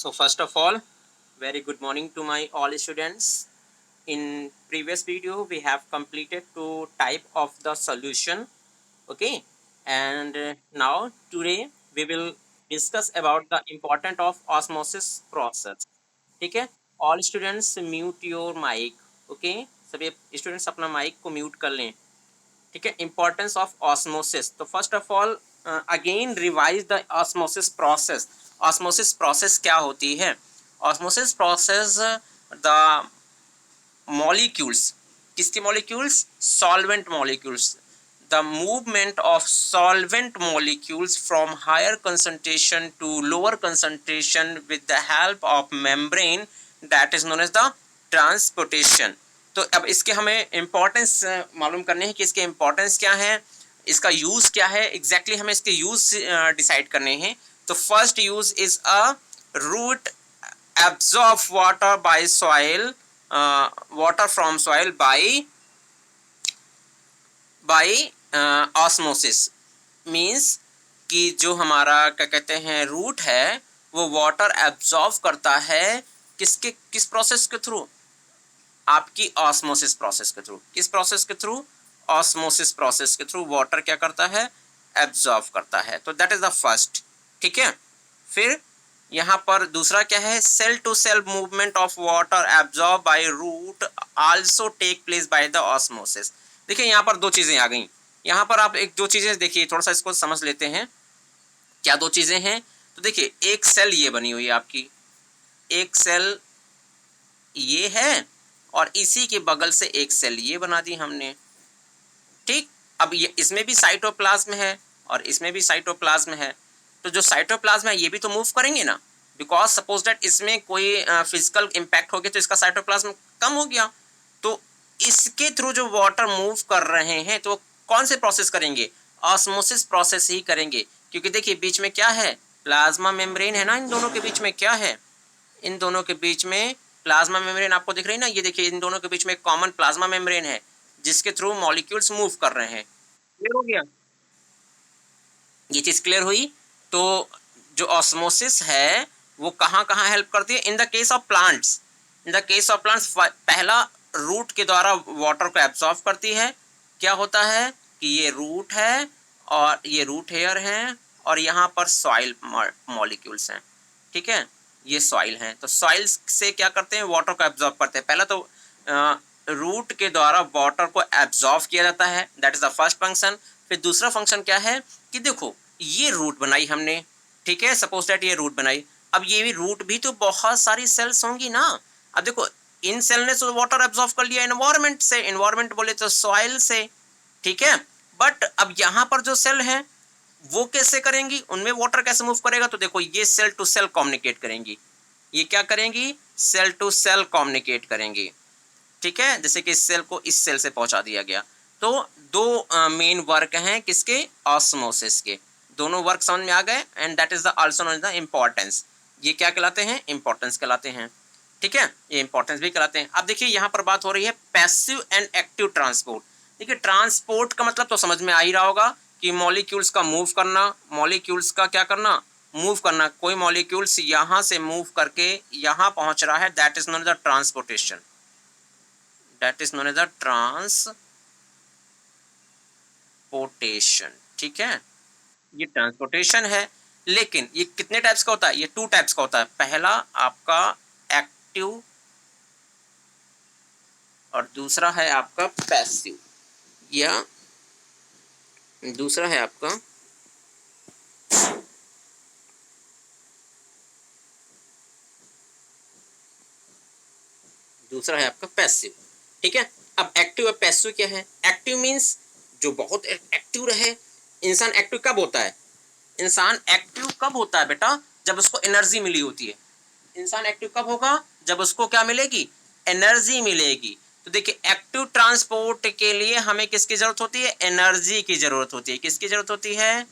So first of all, very good morning to my all students. In previous video, we have completed two type of the solution. Okay, and now today we will discuss about the importance of osmosis process. ठीक है, all students mute your mic. Okay, सभी students अपना mic को mute कर लें. ठीक है, importance of osmosis. तो first of all again revise the osmosis process. osmosis process क्या होती है? osmosis process the molecules, किसके molecules? solvent molecules. The movement of solvent molecules from higher concentration to lower concentration with the help of membrane, that is known as the transportation. तो अब इसके हमें importance मालूम करने हैं कि इसके इम्पोर्टेंस क्या है, इसका यूज क्या है, एग्जैक्टली हमें इसके यूज डिसाइड करने हैं. तो first use is a root absorb water by soil, water from soil by osmosis. Means कि जो हमारा क्या कहते हैं रूट है वो वाटर एब्जॉर्ब करता है किस प्रोसेस के थ्रू? आपकी ऑस्मोसिस प्रोसेस के थ्रू. किस प्रोसेस के थ्रू? ऑस्मोसिस प्रोसेस के थ्रू वाटर क्या करता है? एब्जॉर्ब करता है. तो दैट इज द फर्स्ट. ठीक है, फिर यहाँ पर दूसरा क्या है? Cell to cell movement of water absorb by root also take place by the osmosis. देखिए यहाँ पर दो चीजें आ गई. यहाँ पर आप एक दो चीजें देखिए, थोड़ा सा इसको समझ लेते हैं. क्या दो चीजें हैं? तो देखिए एक सेल ये बनी हुई है आपकी, एक सेल ये है और इसी के बगल से एक सेल ये बना दी हमने. ठीक, अब ये इसमें भी साइटोप्लाज्म है और इसमें भी साइटोप्लाज्म है. तो जो साइटोप्लाज्म है ये भी तो मूव करेंगे ना, बिकॉज सपोज दैट इसमें कोई फिजिकल इम्पैक्ट हो गया तो इसका साइटोप्लाज्म कम हो गया. तो इसके थ्रू जो वाटर मूव कर रहे हैं तो कौन से प्रोसेस करेंगे? ऑस्मोसिस प्रोसेस ही करेंगे. क्योंकि देखिए बीच में क्या है? प्लाज्मा मेम्ब्रेन है ना. इन दोनों के बीच में क्या है? इन दोनों के बीच में प्लाज्मा मेम्ब्रेन आपको दिख रही है ना. ये देखिए इन दोनों के बीच में एक कॉमन प्लाज्मा मेम्ब्रेन है जिसके थ्रू मॉलिक्यूल्स मूव कर रहे हैं. क्लियर हो गया? ये चीज क्लियर हुई. तो जो ऑस्मोसिस है वो कहाँ कहाँ हेल्प करती है? In the case of plants. In the case of plants पहला रूट के द्वारा वाटर को एब्जॉर्ब करती है. क्या होता है कि ये रूट है और ये रूट हेयर है और यहाँ पर सॉइल मॉलिक्यूल्स हैं. ठीक है, ये सॉइल हैं. तो सॉइल से क्या करते हैं? वाटर को एब्जॉर्ब करते हैं. पहला तो रूट के द्वारा वाटर को एब्जॉर्ब किया जाता है, that is the first function. फिर दूसरा फंक्शन क्या है कि देखो ये रूट बनाई हमने. ठीक है, सपोज दैट ये रूट बनाई. अब ये भी रूट भी तो बहुत सारी सेल्स होंगी ना. अब देखो इन सेल ने तो वाटर एब्जॉर्ब कर लिया एनवायरमेंट से, एनवायरमेंट बोले तो सॉइल से. ठीक है, बट अब यहाँ पर जो सेल है वो कैसे करेंगी? उनमें वाटर कैसे मूव करेगा? तो देखो ये सेल टू सेल कम्युनिकेट करेंगी. ये क्या करेंगी? सेल टू सेल कम्युनिकेट करेंगी. ठीक है, जैसे कि इस सेल को इस सेल से पहुंचा दिया गया. तो दो मेन वर्क हैं किसके? ऑस्मोसिस के. दोनों वर्क समझ में आ गए. And that is the also known the importance. ये क्या कहलाते हैं? इम्पोर्टेंस कहलाते हैं. ठीक है, ये इम्पोर्टेंस भी कहलाते हैं. अब देखिए यहाँ पर बात हो रही है पैसिव एंड एक्टिव ट्रांसपोर्ट. देखिए ट्रांसपोर्ट का मतलब तो समझ में आ ही रहा होगा कि मॉलिक्यूल्स का मूव करना. मॉलिक्यूल्स का क्या करना? मूव करना. कोई मॉलिक्यूल्स यहाँ से मूव करके यहाँ पहुंच रहा है, that is known the transportation. That is known as the transportation. ठीक है, ये ट्रांसपोर्टेशन है. लेकिन ये कितने टाइप्स का होता है? ये टू टाइप्स का होता है. पहला आपका एक्टिव और दूसरा है आपका पैसिव. या दूसरा है आपका पैसिव. ठीक है, अब एक्टिव और पैसिव क्या है? एक्टिव मीन्स जो बहुत एक्टिव रहे. इंसान एक्टिव कब होता है? इंसान एक्टिव कब होता है बेटा? जब उसको एनर्जी मिली होती है. इंसान एक्टिव कब होगा? जब उसको क्या मिलेगी? एनर्जी मिलेगी. तो देखिए एक्टिव ट्रांसपोर्ट के लिए हमें किसकी जरूरत होती है? एनर्जी की जरूरत होती है. किसकी जरूरत होती है?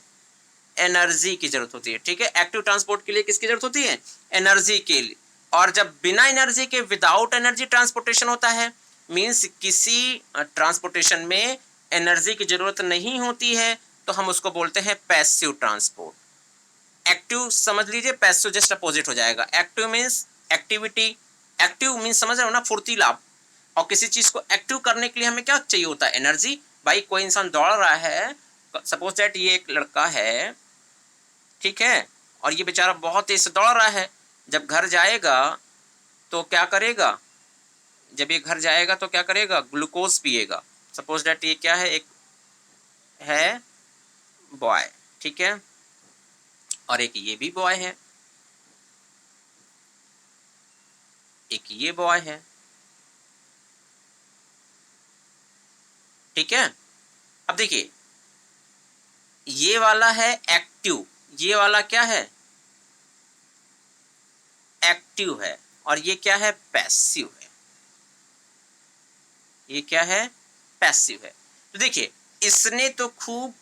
एनर्जी की जरूरत होती है. ठीक है, एक्टिव ट्रांसपोर्ट के लिए किसकी जरूरत होती है? एनर्जी के लिए. और जब बिना एनर्जी के विदाउट एनर्जी ट्रांसपोर्टेशन होता है, मीन्स किसी ट्रांसपोर्टेशन में एनर्जी की जरूरत नहीं होती है, तो हम उसको बोलते हैं पैसिव ट्रांसपोर्ट. एक्टिव समझ लीजिए, पैसिव जस्ट अपोजिट हो जाएगा। Active means activity, active means समझ रहे हो ना, फुर्तीला। और किसी चीज को एक्टिव करने के लिए हमें क्या चाहिए होता है? एनर्जी। भाई कोई इंसान दौड़ रहा है, सपोज दैट ये एक लड़का है, ठीक है, और ये बेचारा बहुत तेज से दौड़ रहा है। जब घर जाएगा तो क्या करेगा? जब ये घर जाएगा तो क्या करेगा? ग्लूकोज पिएगा। सपोज दैट ये क्या है? एक है बॉय, ठीक है, और एक ये भी बॉय है, एक ये बॉय है, ठीक है। अब देखिए, ये वाला है एक्टिव, ये वाला क्या है? एक्टिव है, और ये क्या है? पैसिव है। ये क्या है? पैसिव है। तो देखिए, इसने तो खूब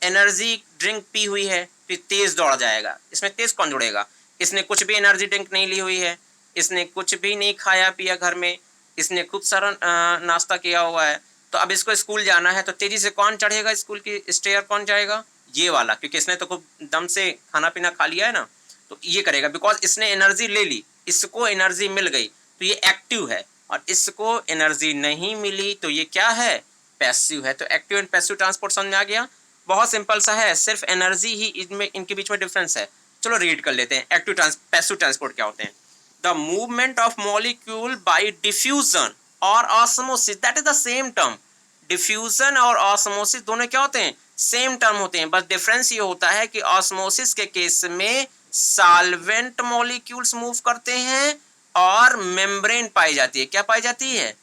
एनर्जी ड्रिंक पी हुई है तो तेज दौड़ जाएगा। इसमें तेज कौन दौड़ेगा? इसने कुछ भी एनर्जी ड्रिंक नहीं ली हुई है, इसने कुछ भी नहीं खाया पिया घर में, इसने खूब सारा नाश्ता किया हुआ है। तो अब इसको स्कूल जाना है तो तेजी से कौन चढ़ेगा स्कूल की स्टेयर? कौन जाएगा? ये वाला, क्योंकि इसने तो खूब दम से खाना पीना खा लिया है ना, तो ये करेगा, बिकॉज इसने एनर्जी ले ली, इसको एनर्जी मिल गई, तो ये एक्टिव है। और इसको एनर्जी नहीं मिली तो ये क्या है? पैसिव है। तो एक्टिव एंड पैसिव ट्रांसपोर्ट समझ में आ गया? बहुत सिंपल सा है, सिर्फ एनर्जी ही इनमें, इनके बीच में डिफरेंस है। चलो रीड कर लेते हैं। एक्टिव पैसिव ट्रांसपोर्ट क्या होते हैं? The movement of molecule by diffusion और osmosis, that is the same term. Diffusion और ऑस्मोसिस दोनों क्या होते हैं? सेम टर्म होते हैं, बस डिफरेंस ये होता है कि ऑस्मोसिस के केस में सॉल्वेंट मॉलिक्यूल्स मूव करते हैं और मेम्ब्रेन पाई जाती है। क्या पाई जाती है?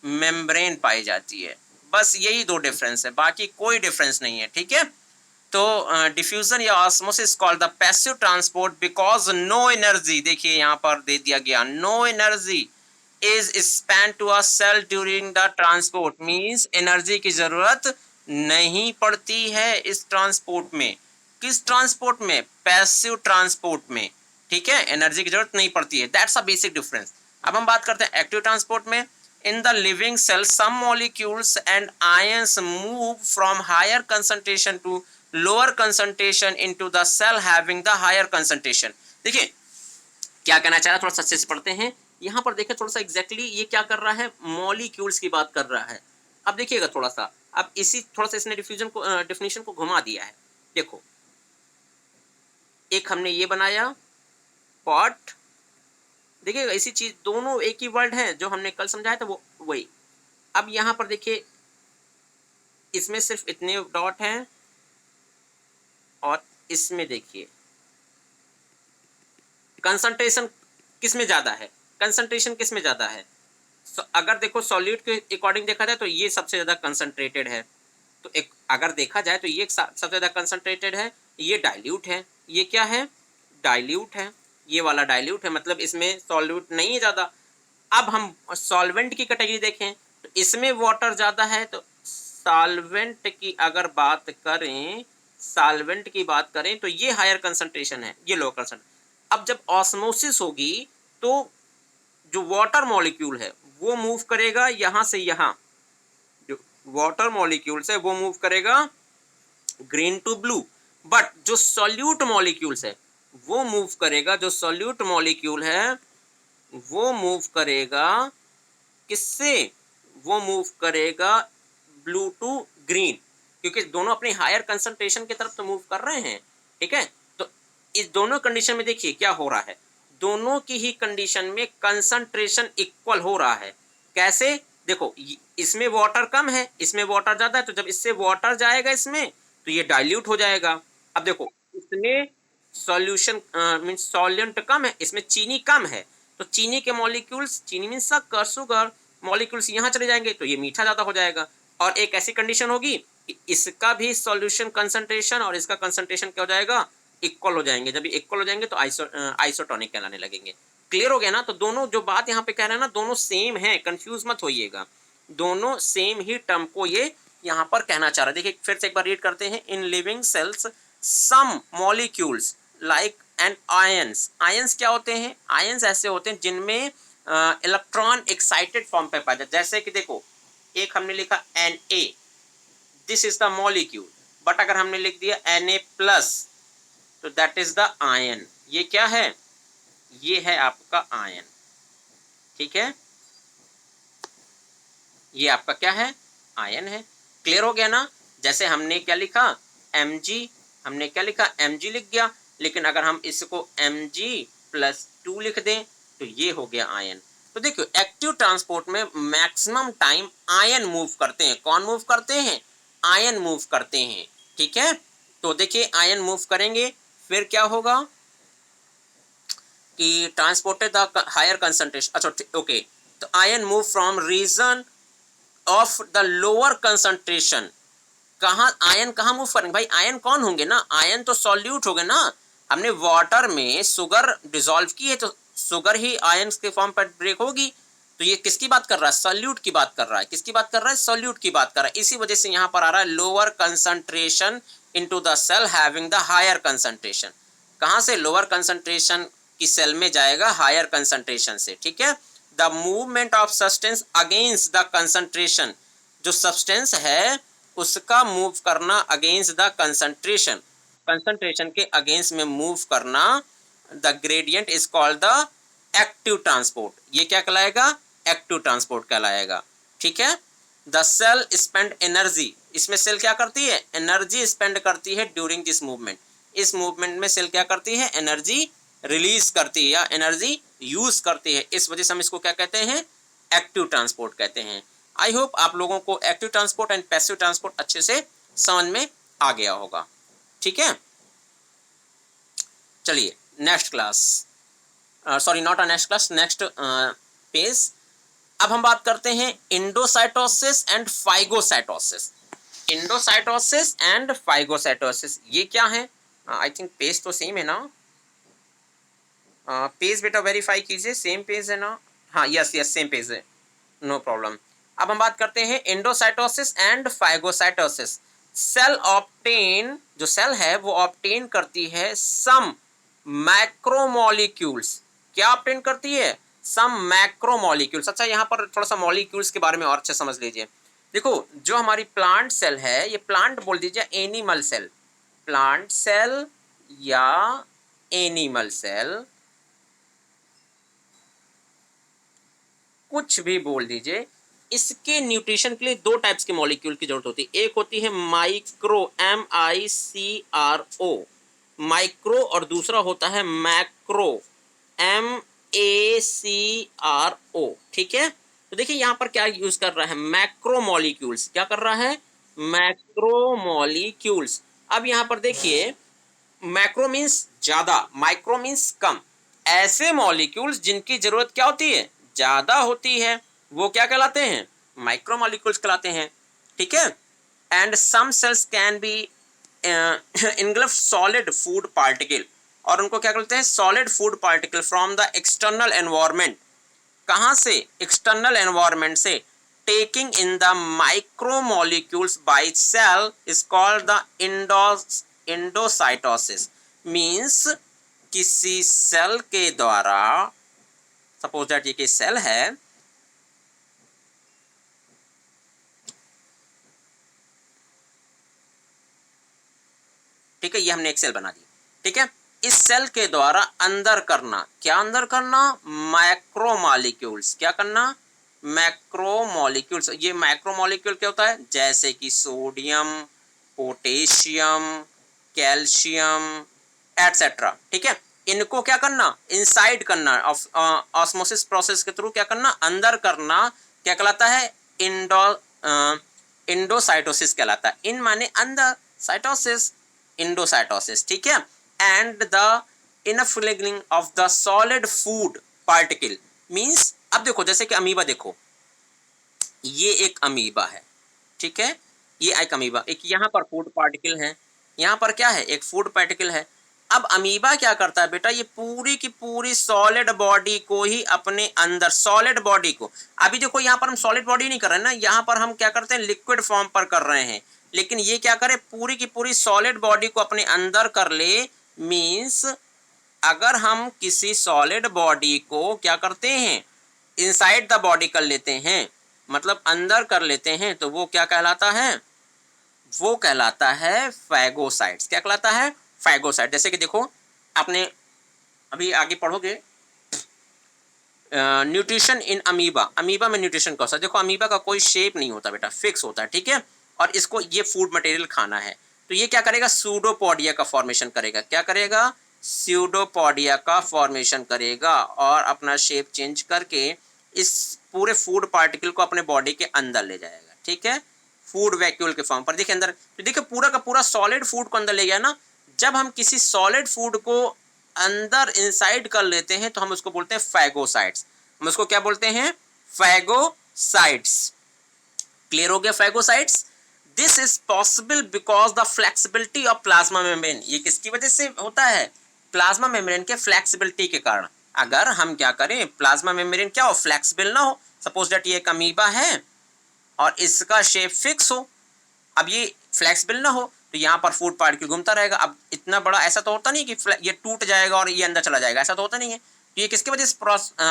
मेम्ब्रेन पाई जाती है। बस यही दो डिफरेंस है, बाकी कोई डिफरेंस नहीं है, ठीक है। तो डिफ्यूजन या osmosis called the passive transport because no energy, देखिए यहाँ पर दे दिया गया, no energy is spent to a cell during the transport, means energy की जरूरत नहीं पड़ती है इस ट्रांसपोर्ट में। किस ट्रांसपोर्ट में? पैसिव ट्रांसपोर्ट में, ठीक है, एनर्जी की जरूरत नहीं पड़ती है। That's a basic difference. अब हम बात करते हैं एक्टिव ट्रांसपोर्ट में। In the living cell, some molecules and ions move from higher concentration to lower concentration into the cell having the higher concentration। देखिए क्या कहना चाह रहा है, थोड़ा अच्छे से पढ़ते हैं। यहाँ पर देखिए थोड़ा सा एग्जैक्टली ये क्या कर रहा है? मॉलिक्यूल्स की बात कर रहा है। अब देखिएगा थोड़ा सा, अब इसी थोड़ा सा इसने डिफ्यूजन को डिफिनेशन को घुमा दिया है। देखो, एक हमने ये बनाया पॉट, देखिएगा इसी चीज, दोनों एक ही वर्ड है, जो हमने कल समझाया था वो वही। अब यहाँ पर देखिए, इसमें सिर्फ इतने डॉट हैं, और इसमें देखिए कंसंट्रेशन किस में ज्यादा है? कंसंट्रेशन किस में ज्यादा है? अगर देखो सॉल्यूट के अकॉर्डिंग देखा जाए तो ये सबसे ज्यादा कंसंट्रेटेड है। तो एक अगर देखा जाए तो ये सबसे ज्यादा कंसंट्रेटेड है, ये डाइल्यूट है। ये क्या है? डाइल्यूट है। ये वाला डाइल्यूट है, मतलब इसमें सॉल्यूट नहीं है ज्यादा। अब हम सॉल्वेंट की कैटेगरी देखें तो इसमें वाटर ज्यादा है, तो सॉल्वेंट की अगर बात करें, सॉल्वेंट की बात करें तो ये हायर कंसंट्रेशन है, ये लो कंसंट्रेशन। अब जब ऑस्मोसिस होगी तो जो वाटर मॉलिक्यूल है वो मूव करेगा यहां से यहां, जो वाटर मॉलिक्यूल्स है वो मूव करेगा ग्रीन टू ब्लू। बट जो सॉल्यूट मॉलिक्यूल्स है वो मूव करेगा, जो सॉल्यूट मॉलिक्यूल है वो मूव करेगा किससे? वो मूव करेगा ब्लू टू ग्रीन, क्योंकि दोनों अपनी हायर कंसंट्रेशन की तरफ तो मूव कर रहे हैं, ठीक है। तो इस दोनों कंडीशन में देखिए क्या हो रहा है, दोनों की ही कंडीशन में कंसंट्रेशन इक्वल हो रहा है। कैसे? देखो, इसमें वाटर कम है, इसमें वाटर ज्यादा है, तो जब इससे वाटर जाएगा इसमें तो ये डाइल्यूट हो जाएगा। अब देखो, इसमें सॉल्यूशन मीन सॉल्वेंट कम है, इसमें चीनी कम है, तो चीनी के मॉलिक्यूल्स, चीनी मीन शक्कर, शुगर मॉलिक्यूल्स यहाँ चले जाएंगे तो ये मीठा ज्यादा हो जाएगा। और एक ऐसी कंडीशन होगी कि इसका भी सॉल्यूशन कंसंट्रेशन और इसका कंसंट्रेशन क्या हो जाएगा? इक्वल हो जाएंगे। जब ये इक्वल हो जाएंगे तो आइसोटोनिक कहलाने लगेंगे। क्लियर हो गया ना? तो दोनों जो बात यहाँ पे कह रहे हैं ना, दोनों सेम है, कंफ्यूज मत होइएगा, दोनों सेम ही टर्म को ये यहाँ पर कहना चाह रहा है। देखिए फिर से एक बार रीड करते हैं। In living cells some molecules like and ions, ions क्या होते हैं? आयंस ऐसे होते हैं जिनमें इलेक्ट्रॉन एक्साइटेड फॉर्म पे पाया जाता है। जैसे कि देखो, एक हमने लिखा Na, this is the molecule, but अगर हमने लिख दिया Na+ तो दैट इज द आयन। ये क्या है? ये है आपका आयन, ठीक है, ये आपका क्या है? आयन है। क्लियर हो गया ना? जैसे हमने क्या लिखा? Mg, हमने क्या लिखा? Mg लिख गया, लेकिन अगर हम इसको Mg+2 लिख दें तो ये हो गया आयन। तो देखिए एक्टिव ट्रांसपोर्ट में मैक्सिमम टाइम आयन मूव करते हैं। कौन मूव करते हैं? आयन मूव करते हैं, ठीक है। तो देखिए आयन मूव करेंगे, फिर क्या होगा कि ट्रांसपोर्टेड द हायर कंसंट्रेशन। अच्छा ओके, तो ion move from region of the lower concentration. कहाँ आयन कहाँ मूव करेंगे भाई? आयन कौन होंगे ना? आयन तो सॉल्यूट हो गए ना। हमने वाटर में शुगर डिसॉल्व की है तो शुगर ही आयन के फॉर्म पर ब्रेक होगी। तो ये किसकी बात कर रहा है? सॉल्यूट की बात कर रहा है। किसकी बात कर रहा है? सॉल्यूट की बात कर रहा है। इसी वजह से यहाँ पर आ रहा है lower concentration into the cell having the higher concentration. कहाँ से? लोअर कंसंट्रेशन की सेल में जाएगा हायर कंसंट्रेशन से, ठीक है। The movement of substance against the concentration, जो सब्सटेंस है उसका मूव करना अगेंस्ट द कंसंट्रेशन, कंसंट्रेशन के अगेंस्ट में मूव करना, the gradient is called the active transport. ये क्या कहलाएगा? एक्टिव ट्रांसपोर्ट कहलाएगा, ठीक है। द सेल स्पेंड एनर्जी, इसमें सेल क्या करती है? एनर्जी स्पेंड करती है ड्यूरिंग दिस मूवमेंट। इस मूवमेंट में सेल क्या करती है? एनर्जी रिलीज करती है या एनर्जी यूज करती है। इस वजह से हम इसको क्या कहते हैं? एक्टिव ट्रांसपोर्ट कहते हैं। आई होप आप लोगों को active transport and passive transport अच्छे से समझ में आ गया होगा, ठीक है। चलिए next class, sorry not a next class, next page. अब हम बात करते हैं endocytosis and phagocytosis. Endocytosis and phagocytosis ये क्या है? आई थिंक पेज तो सेम है ना? पेज बेटा वेरीफाई कीजिए, सेम पेज है ना? हाँ यस यस सेम पेज है, नो प्रॉब्लम। अब हम बात करते हैं endocytosis and phagocytosis. Cell obtain, जो सेल है वो ऑब्टेन करती है सम मैक्रोमोलिक्यूल्स। क्या ऑब्टेन करती है? सम मैक्रोमोलिक्यूल्स। अच्छा यहाँ पर थोड़ा सा मॉलिक्यूल्स के बारे में और अच्छे समझ लीजिए। देखो जो हमारी प्लांट सेल है, ये प्लांट बोल दीजिए एनिमल सेल, प्लांट सेल या एनिमल सेल, कुछ भी बोल दीजिए। इसके न्यूट्रिशन के लिए दो टाइप्स के मॉलिक्यूल की जरूरत होती है। एक होती है माइक्रो, MICRO, माइक्रो, और दूसरा होता है मैक्रो, MACRO, ठीक है। तो देखिए यहाँ पर क्या यूज कर रहा है? Macro molecules. क्या कर रहा है? Macro molecules. अब यहाँ पर देखिए मैक्रो मीन्स ज्यादा, माइक्रो मीन्स कम। ऐसे मॉलिक्यूल्स जिनकी जरूरत क्या होती है? ज्यादा होती है, वो क्या कहलाते हैं? माइक्रो मॉलिक्यूल्स कहलाते हैं, ठीक है। And some cells can be engulf solid food particle, और उनको क्या कहते हैं? Solid food particle from the external environment. कहाँ से? एक्सटर्नल एनवायरमेंट से। Taking in the micro molecules by cell is called the endocytosis. Means किसी सेल के द्वारा, सपोज दैट ये कि सेल है, ठीक है, ये हमने एक सेल बना दी, ठीक है। इस सेल के द्वारा अंदर करना, क्या अंदर करना? Macro molecules. क्या करना? Macro molecules. ये मैक्रो मॉलिक्यूल क्या होता है? जैसे कि सोडियम, पोटेशियम, कैल्शियम एटसेट्रा, ठीक है। इनको क्या करना? इनसाइड करना, ऑस्मोसिस प्रोसेस के थ्रू क्या करना? अंदर करना। क्या कहलाता है? इंडोसाइटोसिस कहलाता है। इन माने अंदर, साइटोसिस इंडोसाइटोसिस, ठीक है। And the infilling of the solid food particle means, अब देखो जैसे कि अमीबा, देखो ये एक अमीबा है, ठीक है, ये एक अमीबा, एक यहाँ पर फूड पार्टिकल है, यहाँ पर क्या है? एक फूड पार्टिकल है। अब अमीबा क्या करता है बेटा? ये पूरी की पूरी सॉलिड बॉडी को ही अपने अंदर, सॉलिड बॉडी को, अभी देखो यहाँ पर हम सॉलिड बॉडी नहीं कर रहे हैं ना, यहाँ पर हम क्या करते हैं? लिक्विड फॉर्म पर कर रहे हैं। लेकिन ये क्या करे? पूरी की पूरी सॉलिड बॉडी को अपने अंदर कर ले। मीन्स अगर हम किसी सॉलिड बॉडी को क्या करते हैं? इनसाइड द बॉडी कर लेते हैं, मतलब अंदर कर लेते हैं, तो वो क्या कहलाता है? वो कहलाता है फैगोसाइट्स। क्या कहलाता है? फैगोसाइट। जैसे कि देखो, आपने अभी आगे पढ़ोगे न्यूट्रिशन इन अमीबा। अमीबा में न्यूट्रिशन कौन सा? देखो, अमीबा का कोई शेप नहीं होता बेटा, फिक्स होता है, ठीक है। और इसको ये फूड मटेरियल खाना है, तो ये क्या करेगा? सूडोपोडिया का फॉर्मेशन करेगा। क्या करेगा? सूडोपोडिया का फॉर्मेशन करेगा और अपना शेप चेंज करके इस पूरे फूड पार्टिकल को अपने बॉडी के अंदर ले जाएगा, ठीक है, फूड वैक्यूल के फॉर्म पर। देखिए अंदर, तो देखिए पूरा का पूरा सॉलिड फूड को अंदर ले गया ना। जब हम किसी सॉलिड फूड को अंदर इनसाइड कर लेते हैं तो हम उसको बोलते हैं फैगोसाइट्स। हम उसको क्या बोलते हैं? फैगोसाइट्स। क्लियर हो गया? Phagocytes. This is possible because the flexibility of plasma membrane. ये किसकी वजह से होता है? प्लाज्मा मेम्ब्रेन के फ्लेक्सिबिलिटी के कारण। अगर हम क्या करें, प्लाज्मा मेम्ब्रेन क्या हो? फ्लेक्सिबल ना हो। सपोज दैट ये एक अमीबा है और इसका शेप फिक्स हो, अब ये फ्लेक्सिबल ना हो तो यहाँ पर फूड पार्टिकल घूमता रहेगा। अब इतना बड़ा ऐसा तो होता नहीं कि ये टूट जाएगा और ये अंदर चला जाएगा, ऐसा तो होता नहीं है। तो ये किसकी वजह से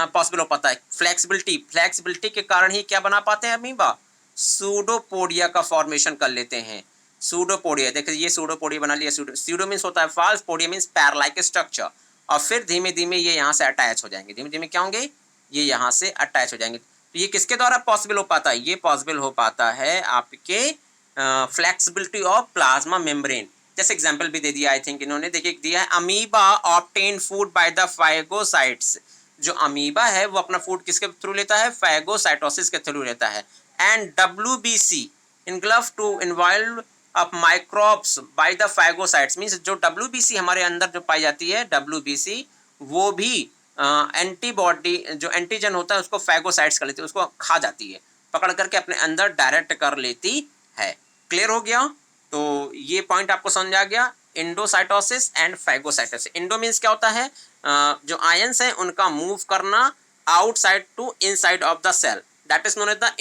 पॉसिबल हो पाता है? फ्लेक्सिबिलिटी। फ्लेक्सिबिलिटी के कारण ही क्या बना पाते हैं अमीबा? सूडोपोडिया का फॉर्मेशन कर लेते हैं। सूडोपोडिया, देखिए ये सूडोपोडिया बना लिया। सूडो मीन्स होता है फॉल्स, पोडिया मीन्स पैर लाइक स्ट्रक्चर। और फिर धीमे धीमे ये यहाँ से अटैच हो जाएंगे। धीमे धीमे क्या होंगे? ये यहाँ से अटैच हो जाएंगे। तो ये किसके द्वारा पॉसिबल हो पाता है? ये पॉसिबल हो पाता है आपके फ्लेक्सिबिलिटी ऑफ प्लाज्मा मेम्ब्रेन। जैसे एग्जांपल भी दे दिया, आई थिंक इन्होंने, देखिए दिया है, amoeba obtain food by the phagocytes. जो अमीबा है वो अपना फूड किसके थ्रू लेता है? फैगोसाइटोसिस के थ्रू लेता है। And WBC engulf to involve of microbes by the phagocytes means जो WBC हमारे अंदर जो पाई जाती है, WBC वो भी एंटीबॉडी जो एंटीजन होता है उसको फैगोसाइट्स कर लेती है, उसको खा जाती है, पकड़ करके अपने अंदर डायरेक्ट कर लेती है। क्लियर हो गया? तो ये पॉइंट आपको समझ आ गया, endocytosis and phagocytosis. Endo means क्या होता है? जो आयंस हैं उनका मूव करना outside to inside of the cell, that is known as the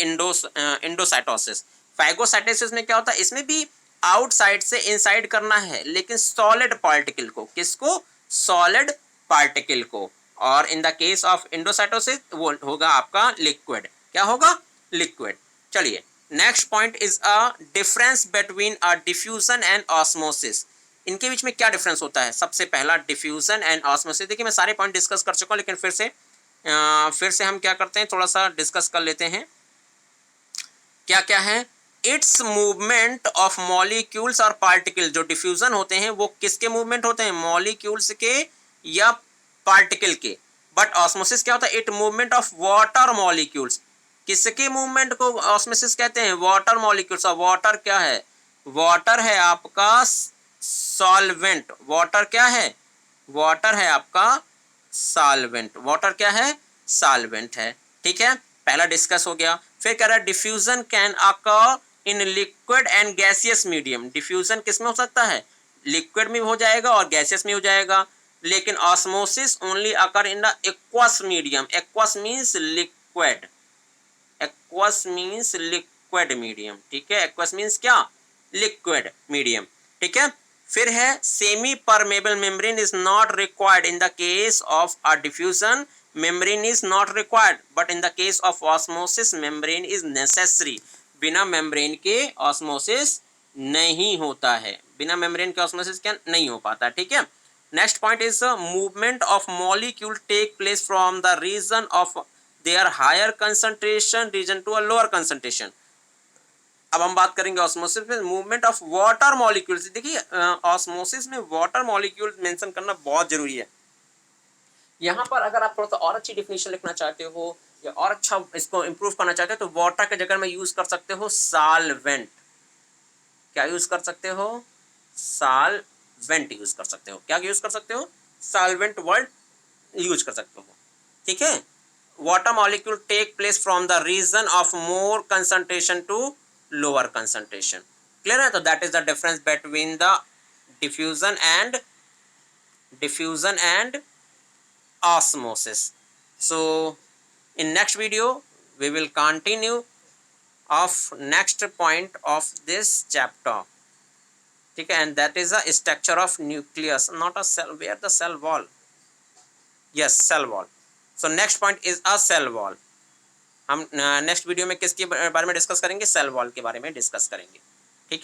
endocytosis. Phagocytosis में क्या होता है? इसमें भी आउटसाइड से इनसाइड करना है, लेकिन सॉलिड पार्टिकल को। किसको? सॉलिड पार्टिकल को। और in the case of endocytosis वो होगा आपका लिक्विड। क्या होगा? लिक्विड। चलिए, next point is a difference between a diffusion and osmosis. इनके बीच में क्या डिफरेंस होता है? सबसे पहला डिफ्यूजन एंड ऑस्मोसिस। देखिए मैं सारे पॉइंट डिस्कस कर चुका हूँ, लेकिन फिर से हम क्या करते हैं, थोड़ा सा डिस्कस कर लेते हैं। क्या क्या है? इट्स मूवमेंट ऑफ मॉलिक्यूल्स और पार्टिकल। जो डिफ्यूजन होते हैं वो किसके मूवमेंट होते हैं? मॉलिक्यूल्स के या पार्टिकल के। बट ऑस्मोसिस क्या होता है? It movement of water molecules. किसके मूवमेंट को ऑस्मोसिस कहते हैं? Water molecules. और वाटर क्या है? वाटर है आपका सॉल्वेंट। वाटर क्या है? वाटर है आपका सॉल्वेंट। वाटर क्या है? सॉल्वेंट है। ठीक है, पहला डिस्कस हो गया। फिर कह रहा है diffusion can occur in liquid and gaseous medium. Diffusion किसमें हो सकता है? लिक्विड में हो जाएगा और गैसियस में हो जाएगा। लेकिन osmosis only occur in the aqueous medium. Aqueous means liquid. Aqueous means liquid medium. ठीक है, एक्वस मीन्स क्या? Liquid medium. ठीक है, फिर है semi permeable membrane is not required in the case of a diffusion. Membrane is not required but in the case of osmosis membrane is necessary. बिना membrane के osmosis नहीं होता है। बिना मेम्ब्रेन के ऑस्मोसिस क्या नहीं हो पाता। ठीक है, next point is movement of molecule take place from the region of there higher concentration region to a lower concentration. अब हम बात करेंगे ऑस्मोसिस में मूवमेंट ऑफ वाटर मॉलिक्यूल्स। देखिए ऑस्मोसिस में वाटर मॉलिक्यूल्स मेंशन करना बहुत जरूरी है। यहाँ पर अगर आप थोड़ा सा और अच्छी डिफिनेशन लिखना चाहते हो या और अच्छा इसको इंप्रूव करना चाहते हो तो वाटर के जगह में यूज कर सकते हो सॉल्वेंट। क्या यूज कर सकते हो? सॉल्वेंट यूज कर सकते हो। क्या यूज कर सकते हो? सॉल्वेंट वर्ड यूज कर सकते हो। ठीक है, water molecule take place from the region of more concentration to lower concentration. Clear है? तो that is the difference between the diffusion and osmosis. So in next video we will continue of next point of this chapter. ठीक है, and that is a structure of nucleus, not a cell. Where the cell wall? Yes, cell wall. So next point is a cell wall. हम next video में किसके बारे में discuss करेंगे? Cell wall के बारे में डिस्कस करेंगे।